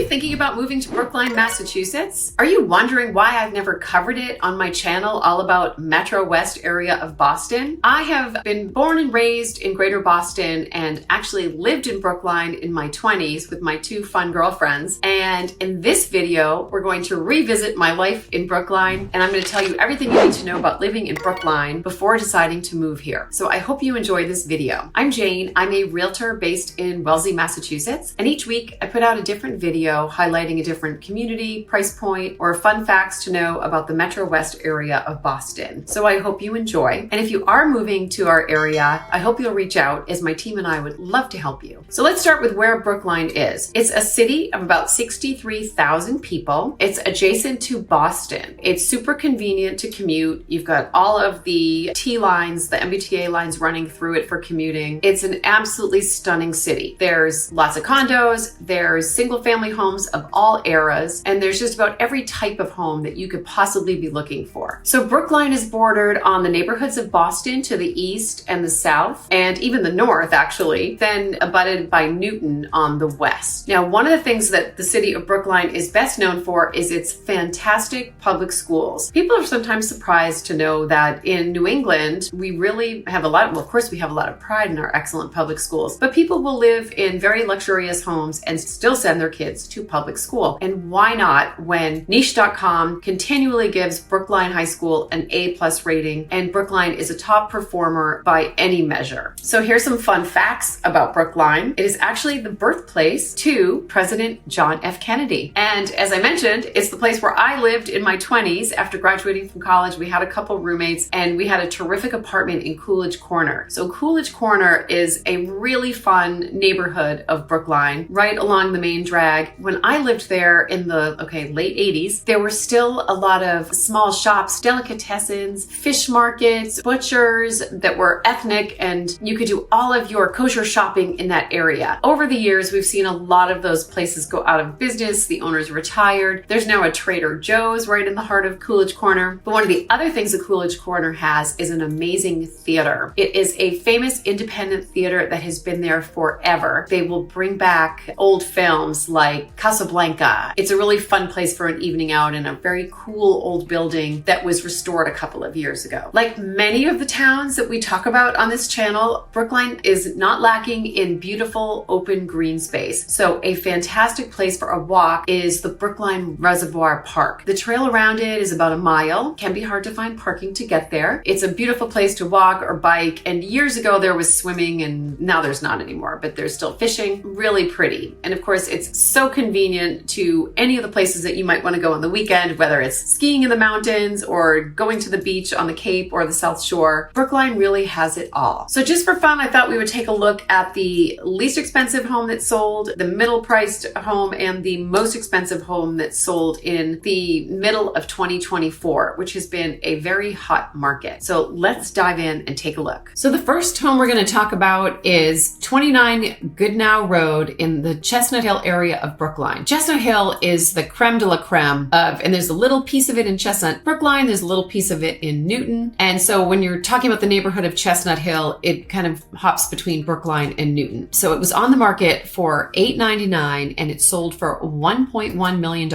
you thinking about moving to Brookline, Massachusetts? Are you wondering why I've never covered it on my channel all about Metro West area of Boston? I have been born and raised in Greater Boston and actually lived in Brookline in my 20s with my two fun girlfriends. And in this video, we're going to revisit my life in Brookline, and I'm going to tell you everything you need to know about living in Brookline before deciding to move here. So I hope you enjoy this video. I'm Jane. I'm a realtor based in Wellesley, Massachusetts, and each week I put out a different video highlighting a different community, price point, or fun facts to know about the Metro West area of Boston. So I hope you enjoy. And if you are moving to our area, I hope you'll reach out, as my team and I would love to help you. So let's start with where Brookline is. It's a city of about 63,000 people. It's adjacent to Boston. It's super convenient to commute. You've got all of the T lines, the MBTA lines running through it for commuting. It's an absolutely stunning city. There's lots of condos, there's single family homes of all eras, and there's just about every type of home that you could possibly be looking for. So Brookline is bordered on the neighborhoods of Boston to the east and the south, and even the north actually, then abutted by Newton on the west. Now, one of the things that the city of Brookline is best known for is its fantastic public schools. People are sometimes surprised to know that in New England, we really have a lot, well, of course we have a lot of pride in our excellent public schools, but people will live in very luxurious homes and still send their kids to public school. And why not when niche.com continually gives Brookline High School an A+ rating, and Brookline is a top performer by any measure. So here's some fun facts about Brookline. It is actually the birthplace to President John F. Kennedy. And as I mentioned, it's the place where I lived in my 20s. After graduating from college, we had a couple roommates and we had a terrific apartment in Coolidge Corner. So Coolidge Corner is a really fun neighborhood of Brookline, right along the main drag. When I lived there in the late 80s, there were still a lot of small shops, delicatessens, fish markets, butchers that were ethnic, and you could do all of your kosher shopping in that area. Over the years, we've seen a lot of those places go out of business. The owners retired. There's now a Trader Joe's right in the heart of Coolidge Corner. But one of the other things that Coolidge Corner has is an amazing theater. It is a famous independent theater that has been there forever. They will bring back old films like Casablanca. It's a really fun place for an evening out in a very cool old building that was restored a couple of years ago. Like many of the towns that we talk about on this channel, Brookline is not lacking in beautiful open green space. So a fantastic place for a walk is the Brookline Reservoir Park. The trail around it is about a mile. Can be hard to find parking to get there. It's a beautiful place to walk or bike, and years ago there was swimming, and now there's not anymore, but there's still fishing. Really pretty. And of course, it's so convenient to any of the places that you might want to go on the weekend, whether it's skiing in the mountains or going to the beach on the Cape or the South Shore. Brookline really has it all. So just for fun, I thought we would take a look at the least expensive home that sold, the middle priced home, and the most expensive home that sold in the middle of 2024, which has been a very hot market. So let's dive in and take a look. So the first home we're going to talk about is 29 Goodnough Road in the Chestnut Hill area of Brookline. Chestnut Hill is the creme de la creme of, and there's a little piece of it in Chestnut Brookline, there's a little piece of it in Newton. And so when you're talking about the neighborhood of Chestnut Hill, it kind of hops between Brookline and Newton. So it was on the market for $899 and it sold for $1.1 million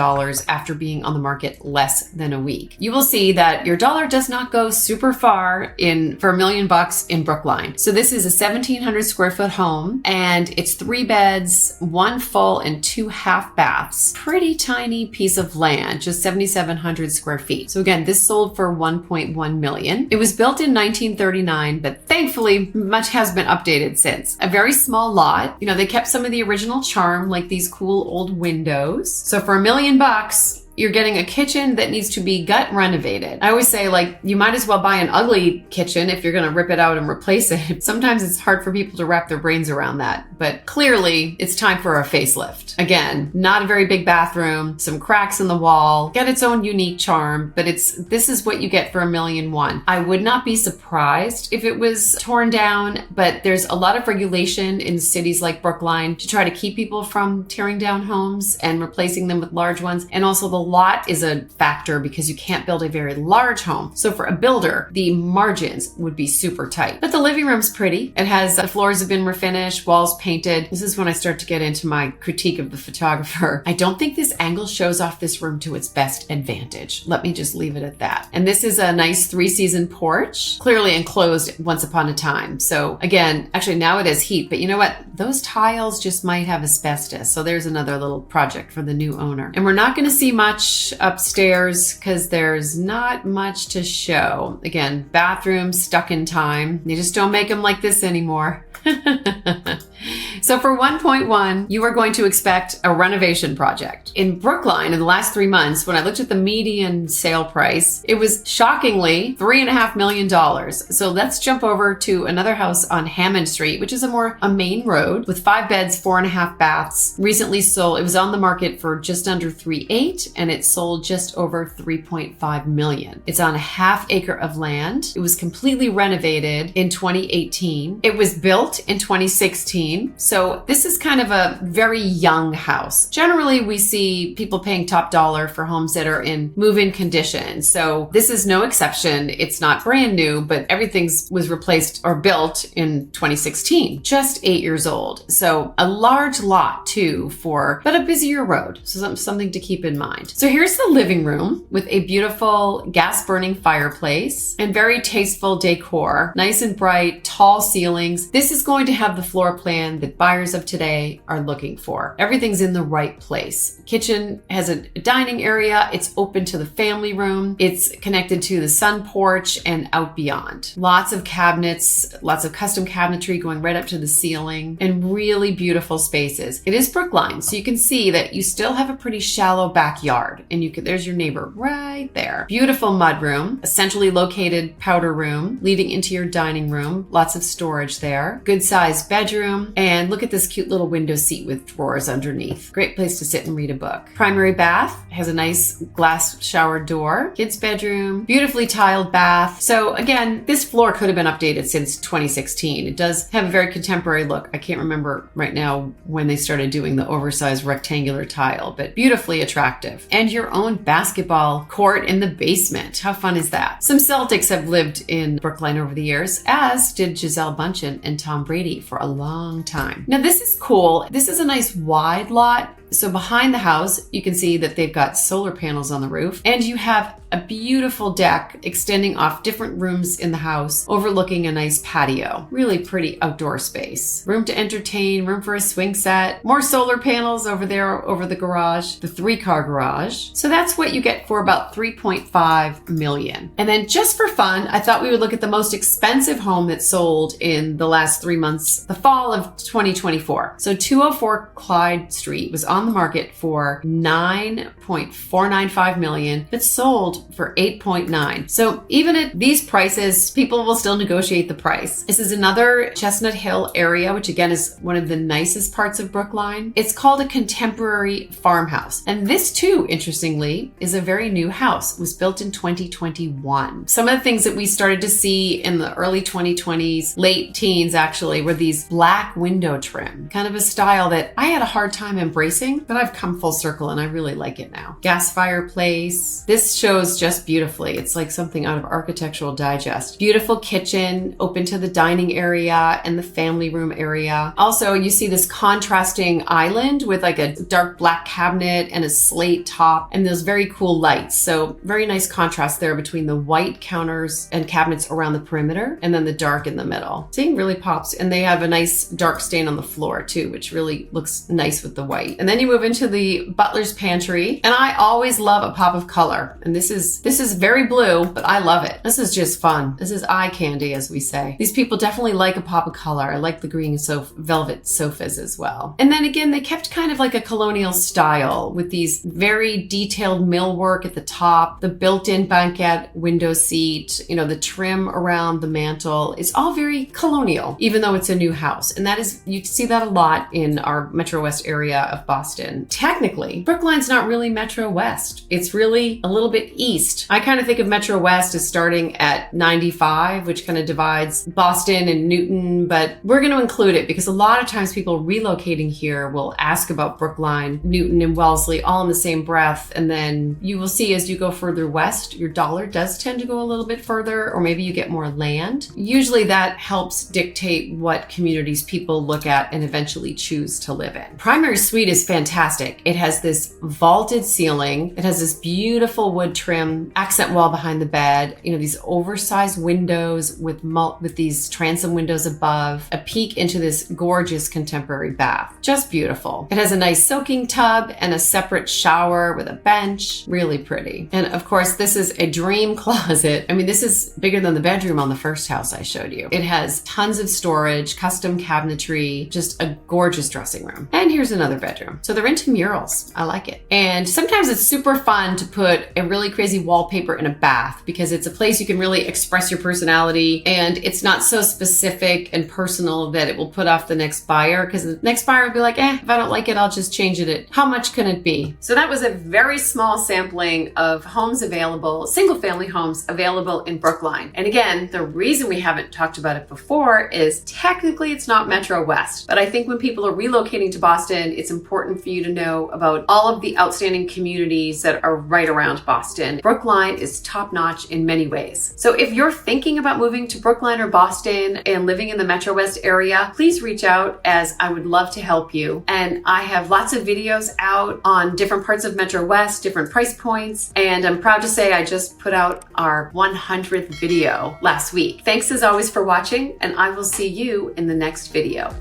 after being on the market less than a week. You will see that your dollar does not go super far for $1 million in Brookline. So this is a 1,700 square foot home, and it's 3 beds, 1 full and 2 half baths. Pretty tiny piece of land, just 7,700 square feet. So again, this sold for $1.1 million. It was built in 1939, but thankfully much has been updated since. A very small lot. You know, they kept some of the original charm, like these cool old windows. So for $1 million, you're getting a kitchen that needs to be gut renovated. I always say, like, you might as well buy an ugly kitchen if you're gonna rip it out and replace it. Sometimes it's hard for people to wrap their brains around that, but clearly it's time for a facelift. Again, not a very big bathroom, some cracks in the wall, got its own unique charm, but this is what you get for $1.1 million. I would not be surprised if it was torn down, but there's a lot of regulation in cities like Brookline to try to keep people from tearing down homes and replacing them with large ones. And also the lot is a factor because you can't build a very large home. So for a builder, the margins would be super tight. But the living room's pretty. It has, the floors have been refinished, walls painted. This is when I start to get into my critique of the photographer. I don't think this angle shows off this room to its best advantage. Let me just leave it at that. And this is a nice 3-season porch, clearly enclosed once upon a time. So again, actually now it has heat, but you know what? Those tiles just might have asbestos. So there's another little project for the new owner. And we're not going to see much upstairs because there's not much to show. Again, bathrooms stuck in time. They just don't make them like this anymore. So for 1.1, you are going to expect a renovation project. In Brookline, in the last 3 months, when I looked at the median sale price, it was shockingly $3.5 million. So let's jump over to another house on Hammond Street, which is a main road with 5 beds, 4.5 baths. Recently sold. It was on the market for just under 3.8, and it sold just over 3.5 million. It's on a ½ acre of land. It was completely renovated in 2018. It was built in 2016. So this is kind of a very young house. Generally, we see people paying top dollar for homes that are in move-in condition. So this is no exception. It's not brand new, but everything was replaced or built in 2016, just 8 years old. So a large lot too but a busier road. So something to keep in mind. So here's the living room with a beautiful gas burning fireplace and very tasteful decor, nice and bright, tall ceilings. This is going to have the floor plan that buyers of today are looking for. Everything's in the right place. Kitchen has a dining area. It's open to the family room. It's connected to the sun porch and out beyond. Lots of cabinets, lots of custom cabinetry going right up to the ceiling, and really beautiful spaces. It is Brookline, so you can see that you still have a pretty shallow backyard, and there's your neighbor right there. Beautiful mudroom, a centrally located powder room leading into your dining room. Lots of storage there. Good sized bedroom, and look at this cute little window seat with drawers underneath. Great place to sit and read a book. Primary bath has a nice glass shower door. Kids bedroom, beautifully tiled bath. So again, this floor could have been updated since 2016. It does have a very contemporary look. I can't remember right now when they started doing the oversized rectangular tile, but beautifully attractive. And your own basketball court in the basement. How fun is that? Some Celtics have lived in Brookline over the years, as did Gisele Bündchen and Tom Brady for a long time. Now this is cool. This is a nice wide lot. So behind the house, you can see that they've got solar panels on the roof, and you have a beautiful deck extending off different rooms in the house, overlooking a nice patio. Really pretty outdoor space. Room to entertain, room for a swing set, more solar panels over there over the garage, the 3-car garage. So that's what you get for about 3.5 million. And then just for fun, I thought we would look at the most expensive home that sold in the last 3 months, the fall of 2024. So 204 Clyde Street was on the market for 9.495 million, but sold for 8.9. So even at these prices, people will still negotiate the price. This is another Chestnut Hill area, which again is one of the nicest parts of Brookline. It's called a contemporary farmhouse. And this too, interestingly, is a very new house. It was built in 2021. Some of the things that we started to see in the early 2020s, late teens actually, were these black window trim, kind of a style that I had a hard time embracing, but I've come full circle and I really like it now. Gas fireplace. This shows just beautifully. It's like something out of Architectural Digest. Beautiful kitchen, open to the dining area and the family room area. Also, you see this contrasting island with like a dark black cabinet and a slate top and those very cool lights. So very nice contrast there between the white counters and cabinets around the perimeter and then the dark in the middle. See, really pops. And they have a nice dark stain on the floor too, which really looks nice with the white. And then you move into the butler's pantry. And I always love a pop of color. And this is very blue, but I love it. This is just fun. This is eye candy, as we say. These people definitely like a pop of color. I like the green velvet sofas as well. And then again, they kept kind of like a colonial style with these very detailed millwork at the top, the built-in banquette window seat, the trim around the mantle. It's all very colonial, even though it's a new house. And that is, you see that a lot in our Metro West area of Boston. Boston. Technically, Brookline's not really Metro West. It's really a little bit east. I kind of think of Metro West as starting at 95, which kind of divides Boston and Newton, but we're going to include it because a lot of times people relocating here will ask about Brookline, Newton, and Wellesley all in the same breath. And then you will see as you go further west, your dollar does tend to go a little bit further, or maybe you get more land. Usually that helps dictate what communities people look at and eventually choose to live in. Primary suite is fantastic. It has this vaulted ceiling. It has this beautiful wood trim accent wall behind the bed, these oversized windows with these transom windows above, a peek into this gorgeous contemporary bath. Just beautiful. It has a nice soaking tub and a separate shower with a bench. Really pretty. And of course, this is a dream closet. This is bigger than the bedroom on the first house I showed you. It has tons of storage, custom cabinetry, just a gorgeous dressing room. And here's another bedroom. So they're into murals. I like it. And sometimes it's super fun to put a really crazy wallpaper in a bath because it's a place you can really express your personality, and it's not so specific and personal that it will put off the next buyer, because the next buyer will be like, if I don't like it, I'll just change it. How much can it be? So that was a very small sampling of homes available, single family homes available in Brookline. And again, the reason we haven't talked about it before is technically it's not Metro West, but I think when people are relocating to Boston, it's important for you to know about all of the outstanding communities that are right around Boston. Brookline is top notch in many ways. So if you're thinking about moving to Brookline or Boston and living in the Metro West area, please reach out, as I would love to help you. And I have lots of videos out on different parts of Metro West, different price points, and I'm proud to say I just put out our 100th video last week. Thanks as always for watching, and I will see you in the next video.